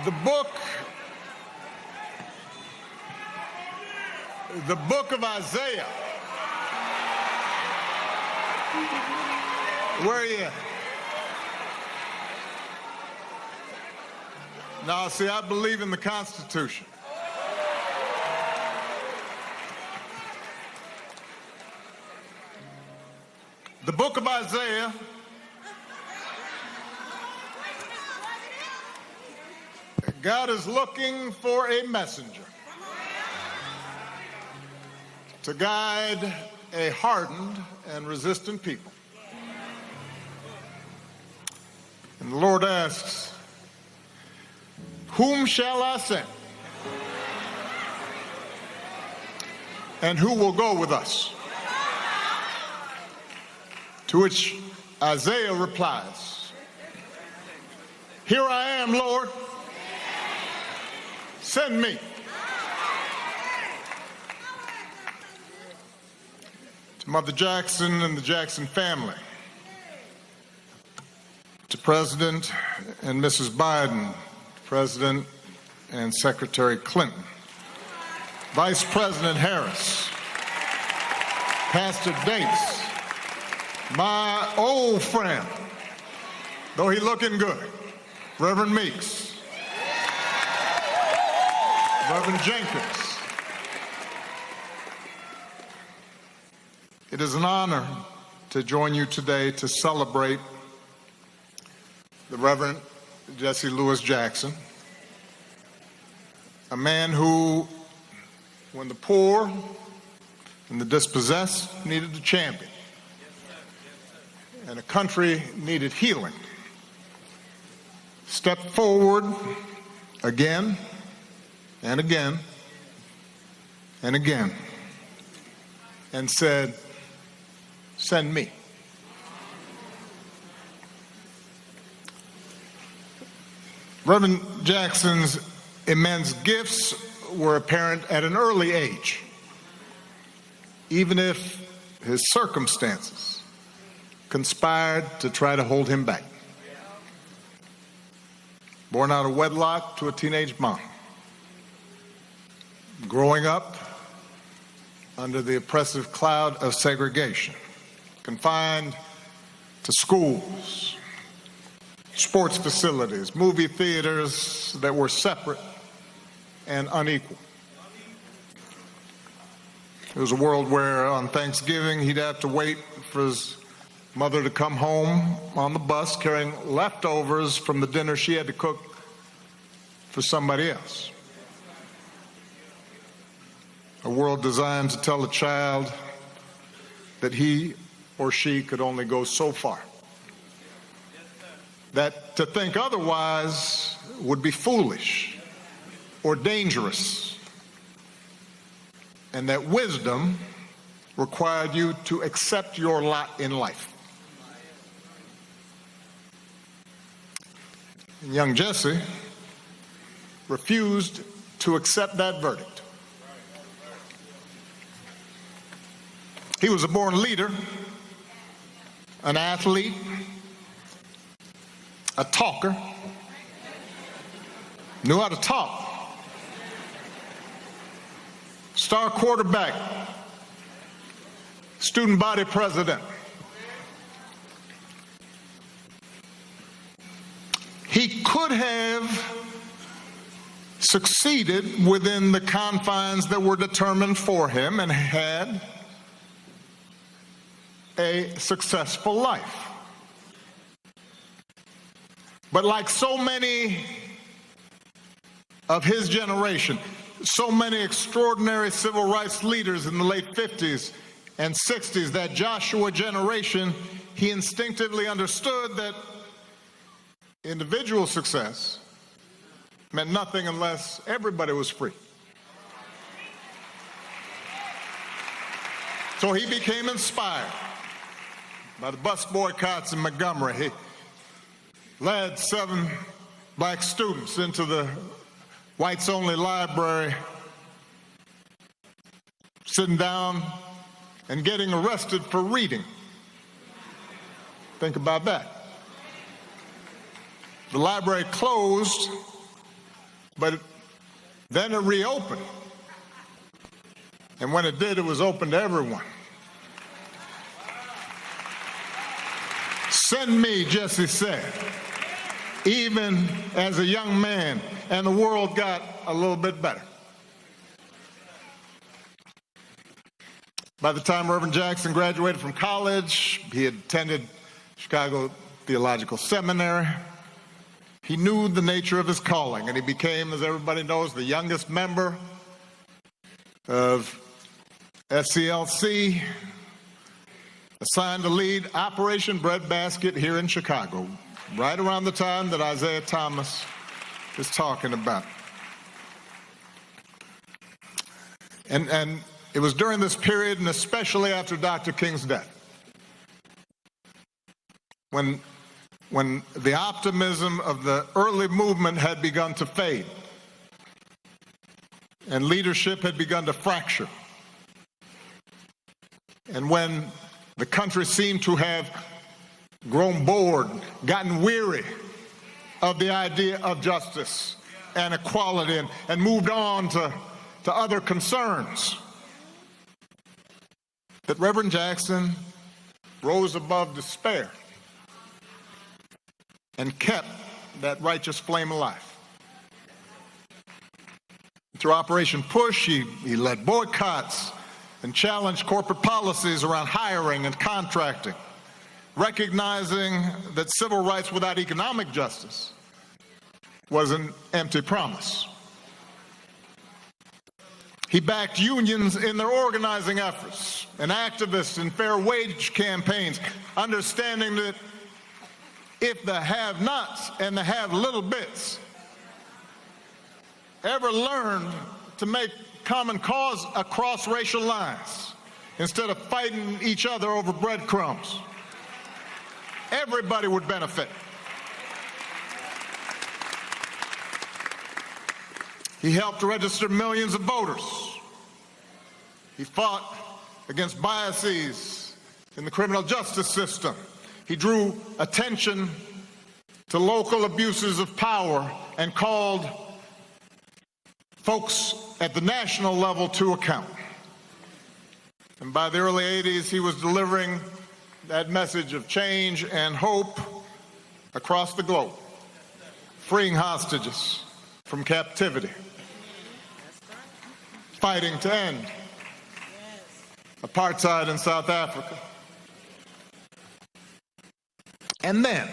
The book of Isaiah. Where are you at? Now, see, I believe in the Constitution. The book of Isaiah God is looking for a messenger to guide a hardened and resistant people. And the Lord asks, whom shall I send? And who will go with us? To which Isaiah replies, here I am, Lord. Send me. To Mother Jackson and the Jackson family, to President and Mrs. Biden, President and Secretary Clinton, Vice President Harris, Pastor Dates, my old friend, though he looking good, Reverend Meeks, Reverend Jenkins. It is an honor to join you today to celebrate the Reverend Jesse Lewis Jackson, a man who, when the poor and the dispossessed needed a champion, and a country needed healing, stepped forward again and again and again and said, send me. Reverend Jackson's immense gifts were apparent at an early age, even if his circumstances conspired to try to hold him back. Born out of wedlock to a teenage mom, growing up under the oppressive cloud of segregation, confined to schools, sports facilities, movie theaters that were separate and unequal. It was a world where on Thanksgiving he'd have to wait for his mother to come home on the bus carrying leftovers from the dinner she had to cook for somebody else. A world designed to tell a child that he or she could only go so far. That to think otherwise would be foolish or dangerous. And that wisdom required you to accept your lot in life. And young Jesse refused to accept that verdict. He was a born leader, an athlete, a talker, knew how to talk, star quarterback, student body president. He could have succeeded within the confines that were determined for him and had a successful life. But like so many of his generation, so many extraordinary civil rights leaders in the late 50s and 60s, that Joshua generation, he instinctively understood that individual success meant nothing unless everybody was free. So he became inspired by the bus boycotts in Montgomery. He led 7 black students into the whites-only library, sitting down and getting arrested for reading. Think about that. The library closed But then it reopened. And when it did, it was open to everyone. Send me, Jesse said, even as a young man, and the world got a little bit better. By the time Reverend Jackson graduated from college, he had attended Chicago Theological Seminary. He knew the nature of his calling, and he became, as everybody knows, the youngest member of SCLC, assigned to lead Operation Breadbasket here in Chicago, right around the time that Isaiah Thomas is talking about. And it was during this period, and especially after Dr. King's death, when the optimism of the early movement had begun to fade and leadership had begun to fracture, and when the country seemed to have grown bored, gotten weary of the idea of justice and equality, and moved on to other concerns, that Reverend Jackson rose above despair and kept that righteous flame alive. Through Operation Push, he led boycotts and challenged corporate policies around hiring and contracting, recognizing that civil rights without economic justice was an empty promise. He backed unions in their organizing efforts and activists in fair wage campaigns, understanding that if the have-nots and the have-little bits ever learned to make common cause across racial lines instead of fighting each other over breadcrumbs, everybody would benefit. He helped register millions of voters. He fought against biases in the criminal justice system. He drew attention to local abuses of power and called folks at the national level to account. And by the early 80s, he was delivering that message of change and hope across the globe, freeing hostages from captivity, fighting to end apartheid in South Africa. And then,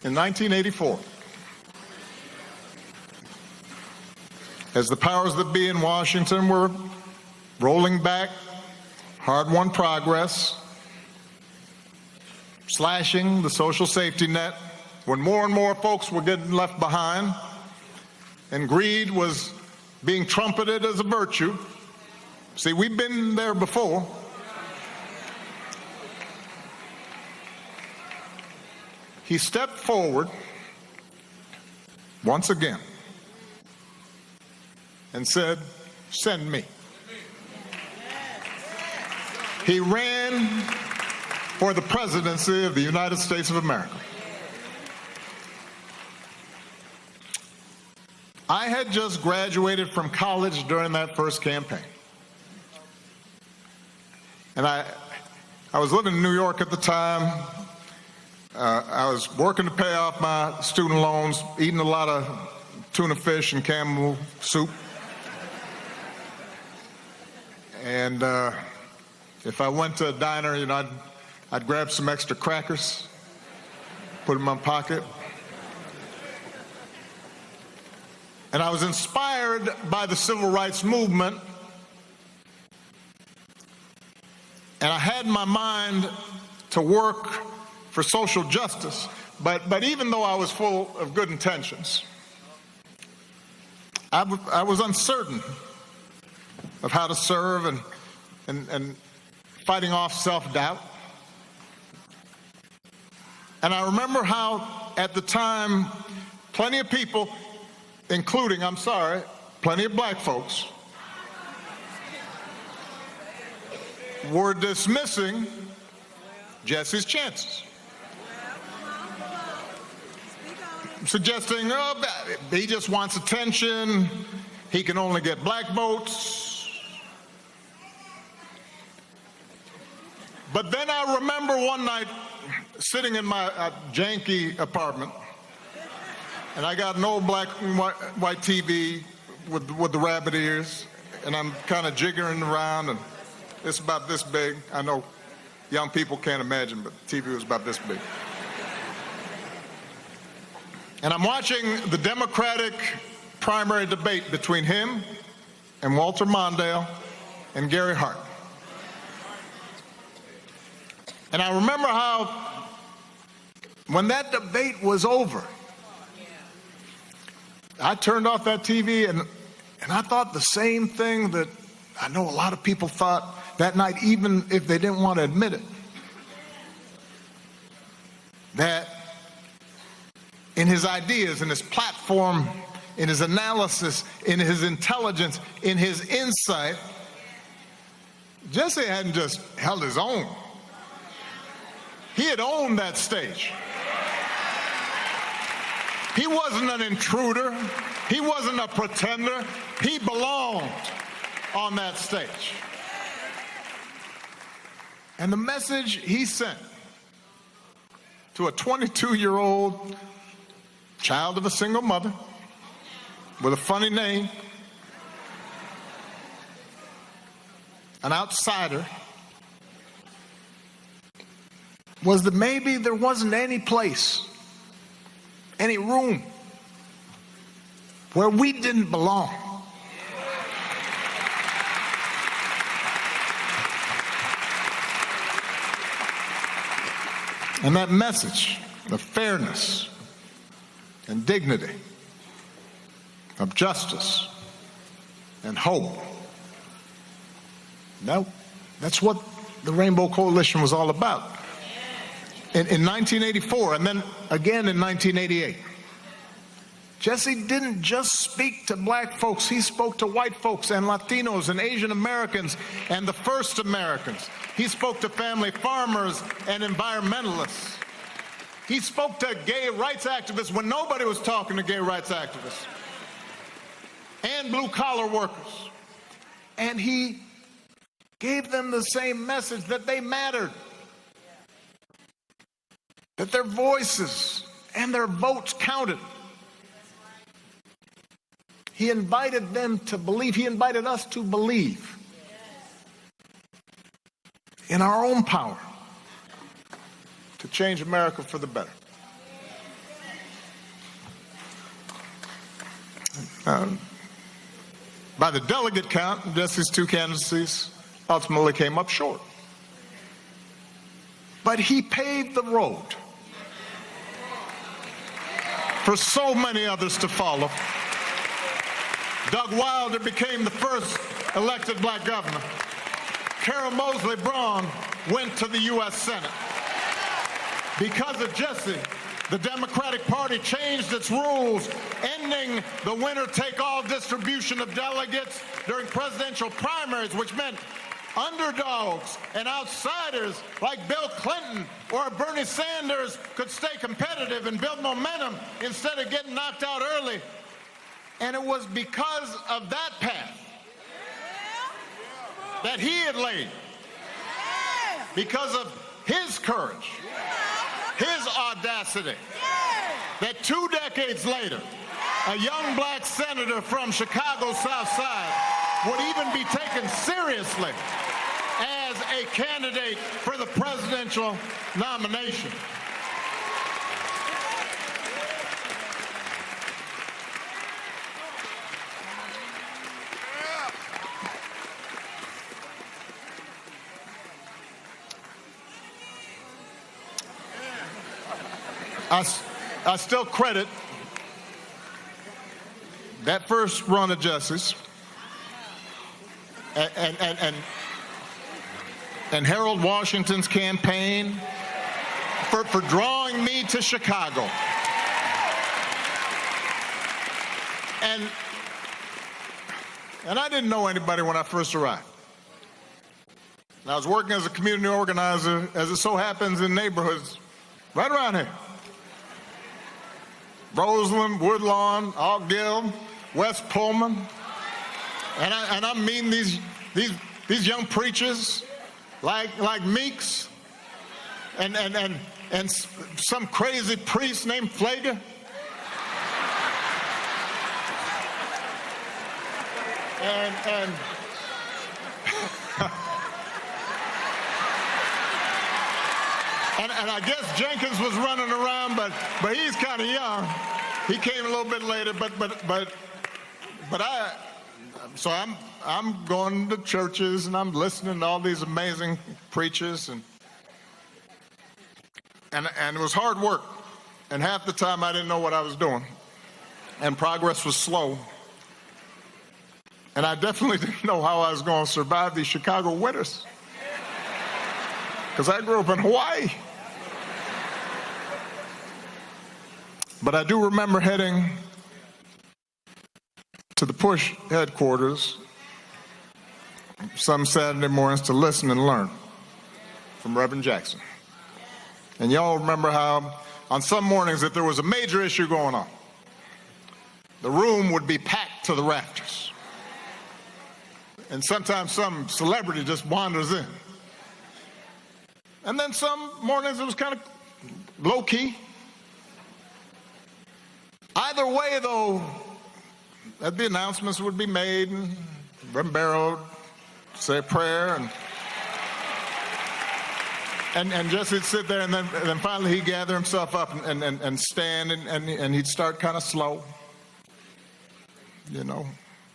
in 1984, as the powers that be in Washington were rolling back hard-won progress, slashing the social safety net, when more and more folks were getting left behind, and greed was being trumpeted as a virtue. See, we've been there before. He stepped forward once again and said, "Send me." He ran for the presidency of the United States of America. I had just graduated from college during that first campaign. And I was living in New York at the time. I was working to pay off my student loans, eating a lot of tuna fish and camel soup. And if I went to a diner, I'd grab some extra crackers, put them in my pocket. And I was inspired by the civil rights movement. And I had in my mind to work for social justice. But even though I was full of good intentions, I was uncertain of how to serve and fighting off self-doubt. And I remember how, at the time, plenty of people, including, plenty of black folks, were dismissing Jesse's chances. suggesting, oh, he just wants attention, he can only get black votes. But then I remember one night sitting in my janky apartment, and I got an old black and white TV with the rabbit ears, and I'm kind of jiggering around, and it's about this big. I know young people can't imagine, but the TV was about this big. And I'm watching the Democratic primary debate between him and Walter Mondale and Gary Hart. And I remember how when that debate was over, I turned off that TV and I thought the same thing that I know a lot of people thought that night, even if they didn't want to admit it. That in his ideas, in his platform, in his analysis, in his intelligence, in his insight, Jesse hadn't just held his own. He had owned that stage. He wasn't an intruder. He wasn't a pretender. He belonged on that stage. And the message he sent to a 22-year-old child of a single mother with a funny name, an outsider, was that maybe there wasn't any place, any room where we didn't belong. And that message of fairness and dignity, of justice and hope, that's what the Rainbow Coalition was all about. In 1984, and then again in 1988, Jesse didn't just speak to black folks, he spoke to white folks and Latinos and Asian Americans and the first Americans. He spoke to family farmers and environmentalists. He spoke to gay rights activists when nobody was talking to gay rights activists, and blue-collar workers. And he gave them the same message, that they mattered, that their voices and their votes counted. He invited them to believe. He invited us to believe in our own power to change America for the better. By the delegate count, Jesse's two candidacies ultimately came up short. But he paved the road for so many others to follow. Doug Wilder became the first elected black governor. Carol Moseley Braun went to the U.S. Senate. Because of Jesse, the Democratic Party changed its rules, ending the winner-take-all distribution of delegates during presidential primaries, which meant underdogs and outsiders like Bill Clinton or Bernie Sanders could stay competitive and build momentum instead of getting knocked out early. And it was because of that path that he had laid, because of his courage, his audacity, that 2 decades later, a young black senator from Chicago's South Side would even be taken seriously as a candidate for the presidential nomination. I still credit that first run of Jesse's and Harold Washington's campaign for drawing me to Chicago. And I didn't know anybody when I first arrived. And I was working as a community organizer, as it so happens, in neighborhoods right around here. Roseland, Woodlawn, Altgill, West Pullman. And I mean these young preachers like Meeks and some crazy priest named Flager. And And I guess Jenkins was running around, but he's kind of young. He came a little bit later, so I'm going to churches and I'm listening to all these amazing preachers, and it was hard work, and half the time I didn't know what I was doing, and progress was slow, and I definitely didn't know how I was going to survive these Chicago winters, because I grew up in Hawaii. But I do remember heading to the Push headquarters some Saturday mornings to listen and learn from Reverend Jackson. And y'all remember how on some mornings, if there was a major issue going on, the room would be packed to the rafters. And sometimes some celebrity just wanders in. And then some mornings it was kind of low-key. Either way, though, the announcements would be made, and Reverend Barrow would say a prayer, and Jesse would sit there, and then finally he'd gather himself up and stand, and he'd start kind of slow, you know.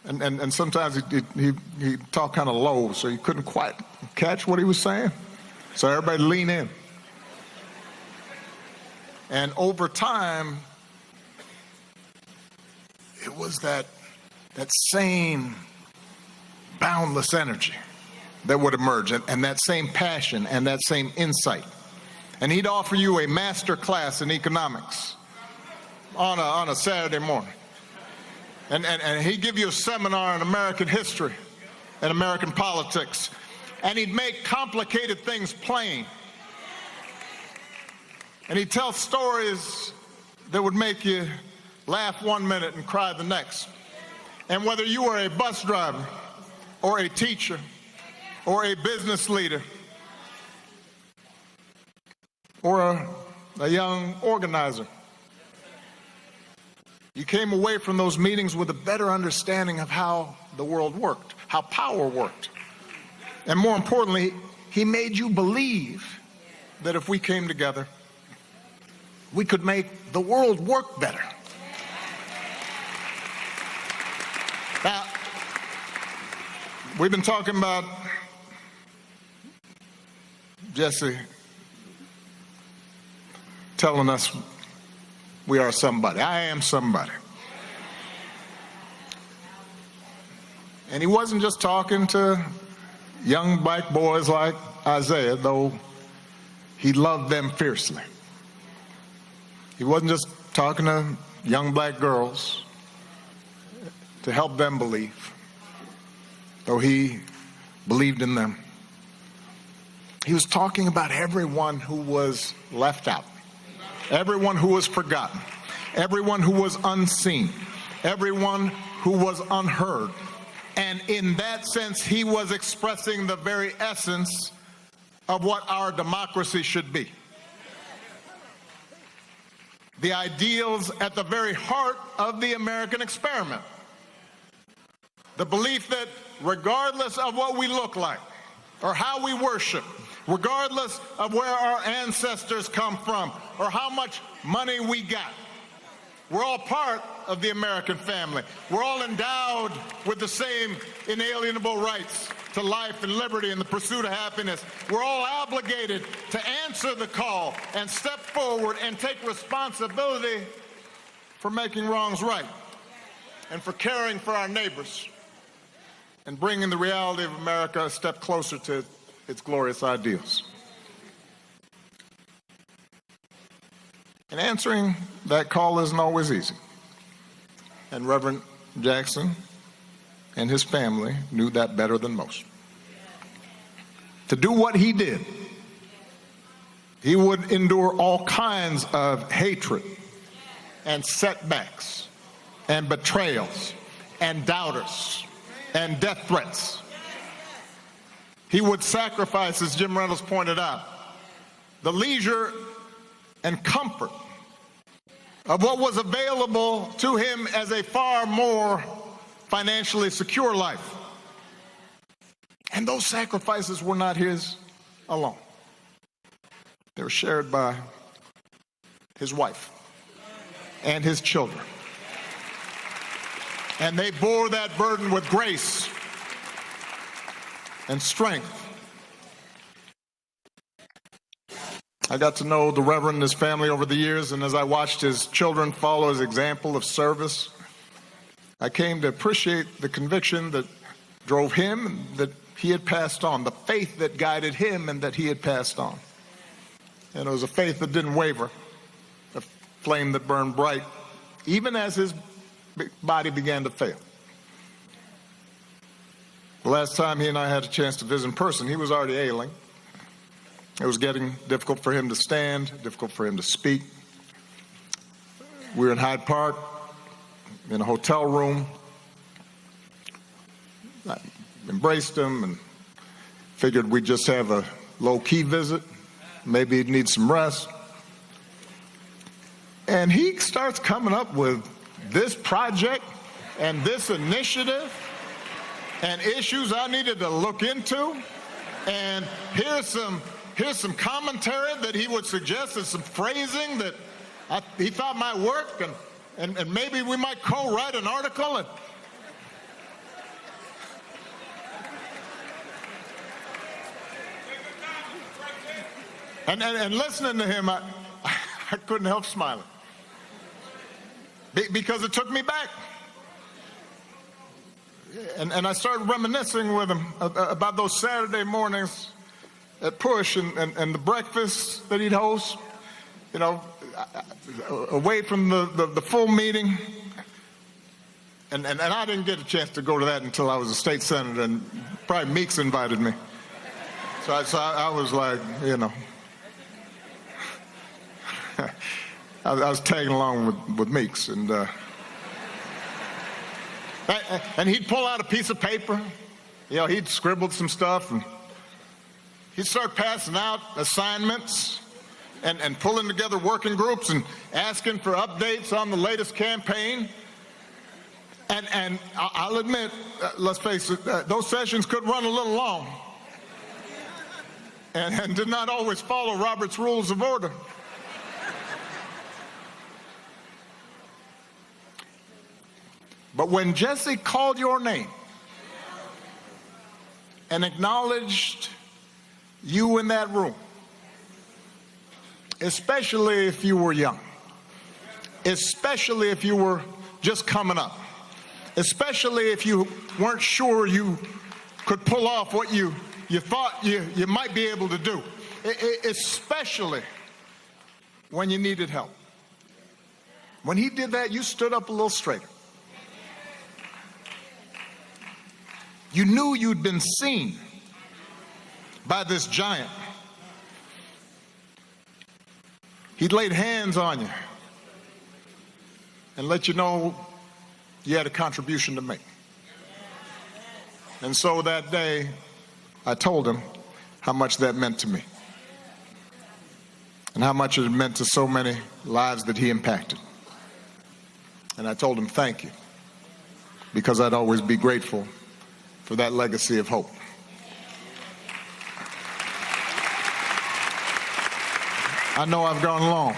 And sometimes he'd talk kind of low, so you couldn't quite catch what he was saying. So everybody lean in. And over time, it was that same boundless energy that would emerge, and that same passion and that same insight. And he'd offer you a master class in economics on a Saturday morning. And he'd give you a seminar in American history and American politics. And he'd make complicated things plain. And he'd tell stories that would make you laugh one minute and cry the next. And whether you were a bus driver or a teacher or a business leader or a young organizer, you came away from those meetings with a better understanding of how the world worked, how power worked. And more importantly, he made you believe that if we came together, we could make the world work better. Now, we've been talking about Jesse telling us we are somebody. I am somebody. And he wasn't just talking to young black boys like Isaiah, though he loved them fiercely. He wasn't just talking to young black girls to help them believe, though he believed in them. He was talking about everyone who was left out, everyone who was forgotten, everyone who was unseen, everyone who was unheard. And in that sense, he was expressing the very essence of what our democracy should be. The ideals at the very heart of the American experiment. The belief that regardless of what we look like or how we worship, regardless of where our ancestors come from or how much money we got, we're all part of the American family. We're all endowed with the same inalienable rights to life and liberty and the pursuit of happiness. We're all obligated to answer the call and step forward and take responsibility for making wrongs right and for caring for our neighbors and bringing the reality of America a step closer to its glorious ideals. And answering that call isn't always easy. And Reverend Jackson and his family knew that better than most. To do what he did, he would endure all kinds of hatred and setbacks and betrayals and doubters and death threats. He would sacrifice, as Jim Reynolds pointed out, the leisure and comfort of what was available to him as a far more financially secure life. And those sacrifices were not his alone. They were shared by his wife and his children. And they bore that burden with grace and strength. I got to know the Reverend and his family over the years, and as I watched his children follow his example of service, I came to appreciate the conviction that drove him and that he had passed on, the faith that guided him and that he had passed on. And it was a faith that didn't waver, a flame that burned bright, even as his body began to fail. The last time he and I had a chance to visit in person, he was already ailing. It was getting difficult for him to stand, difficult for him to speak. We were in Hyde Park, in a hotel room. I embraced him and figured we'd just have a low-key visit. Maybe he'd need some rest. And he starts coming up with this project and this initiative and issues I needed to look into. And here's some commentary that he would suggest, and some phrasing that he thought might work, and maybe we might co-write an article. And listening to him, I couldn't help smiling. Because it took me back. And I started reminiscing with him about those Saturday mornings at Push and the breakfast that he'd host, you know, away from the full meeting. And I didn't get a chance to go to that until I was a state senator, and probably Meeks invited me. So I was like, you know, I was tagging along with Meeks, and he'd pull out a piece of paper, you know, he'd scribbled some stuff, and he'd start passing out assignments and pulling together working groups and asking for updates on the latest campaign. And I'll admit, let's face it, those sessions could run a little long and did not always follow Robert's Rules of Order. But when Jesse called your name and acknowledged you in that room, especially if you were young, especially if you were just coming up, especially if you weren't sure you could pull off what you thought you might be able to do, especially when you needed help. When he did that, you stood up a little straighter. You knew you'd been seen by this giant. He'd laid hands on you and let you know you had a contribution to make. And so that day, I told him how much that meant to me and how much it meant to so many lives that he impacted. And I told him thank you, because I'd always be grateful for that legacy of hope. I know I've gone long.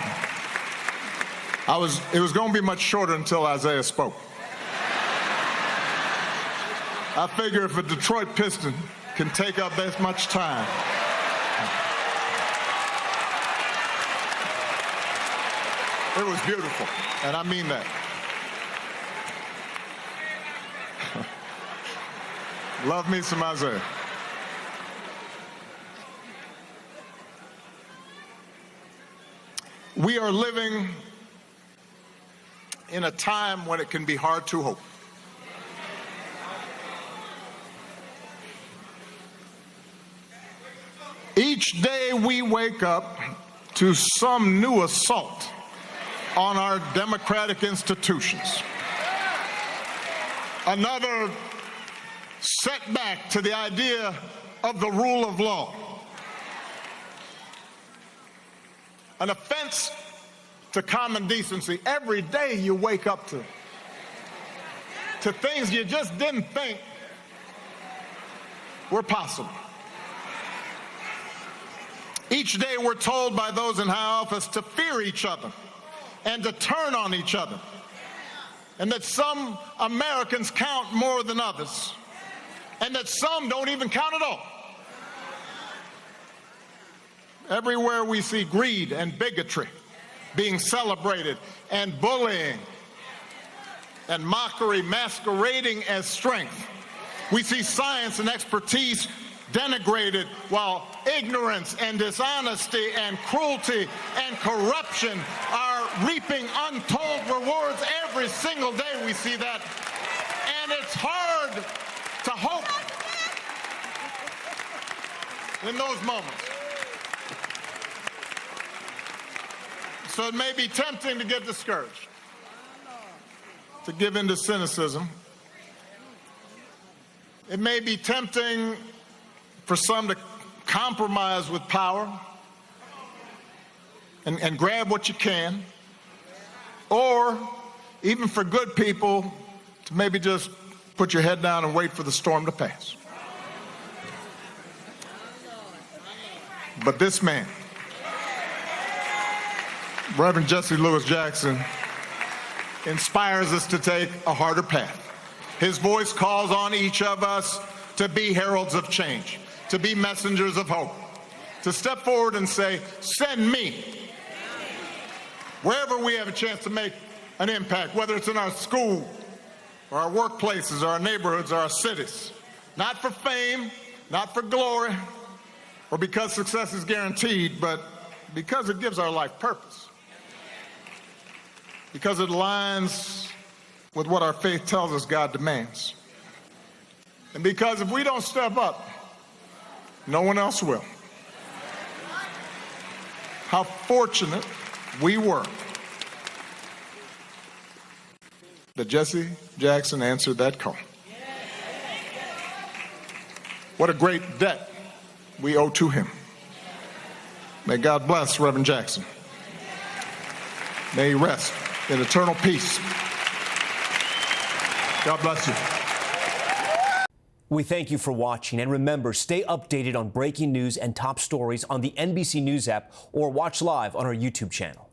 It was going to be much shorter until Isaiah spoke. I figure if a Detroit Piston can take up that much time, it was beautiful, and I mean that. Love me some Isaiah. We are living in a time when it can be hard to hope. Each day we wake up to some new assault on our democratic institutions. Another setback to the idea of the rule of law. An offense to common decency. Every day you wake up to things you just didn't think were possible. Each day we're told by those in high office to fear each other and to turn on each other, and that some Americans count more than others, and that some don't even count at all. Everywhere we see greed and bigotry being celebrated, and bullying and mockery masquerading as strength. We see science and expertise denigrated, while ignorance and dishonesty and cruelty and corruption are reaping untold rewards. Every single day we see that, and it's hard to hope in those moments. So it may be tempting to get discouraged, to give in to cynicism. It may be tempting for some to compromise with power and grab what you can, or even for good people to maybe just put your head down and wait for the storm to pass. But this man, Reverend Jesse Louis Jackson, inspires us to take a harder path. His voice calls on each of us to be heralds of change, to be messengers of hope, to step forward and say, send me. Wherever we have a chance to make an impact, whether it's in our school or our workplaces or our neighborhoods or our cities, not for fame, not for glory, or because success is guaranteed, but because it gives our life purpose. Because it aligns with what our faith tells us God demands. And because if we don't step up, no one else will. How fortunate we were that Jesse Jackson answered that call. What a great debt we owe to him. May God bless Reverend Jackson. May he rest in eternal peace. God bless you. We thank you for watching, and remember, stay updated on breaking news and top stories on the NBC News app or watch live on our YouTube channel.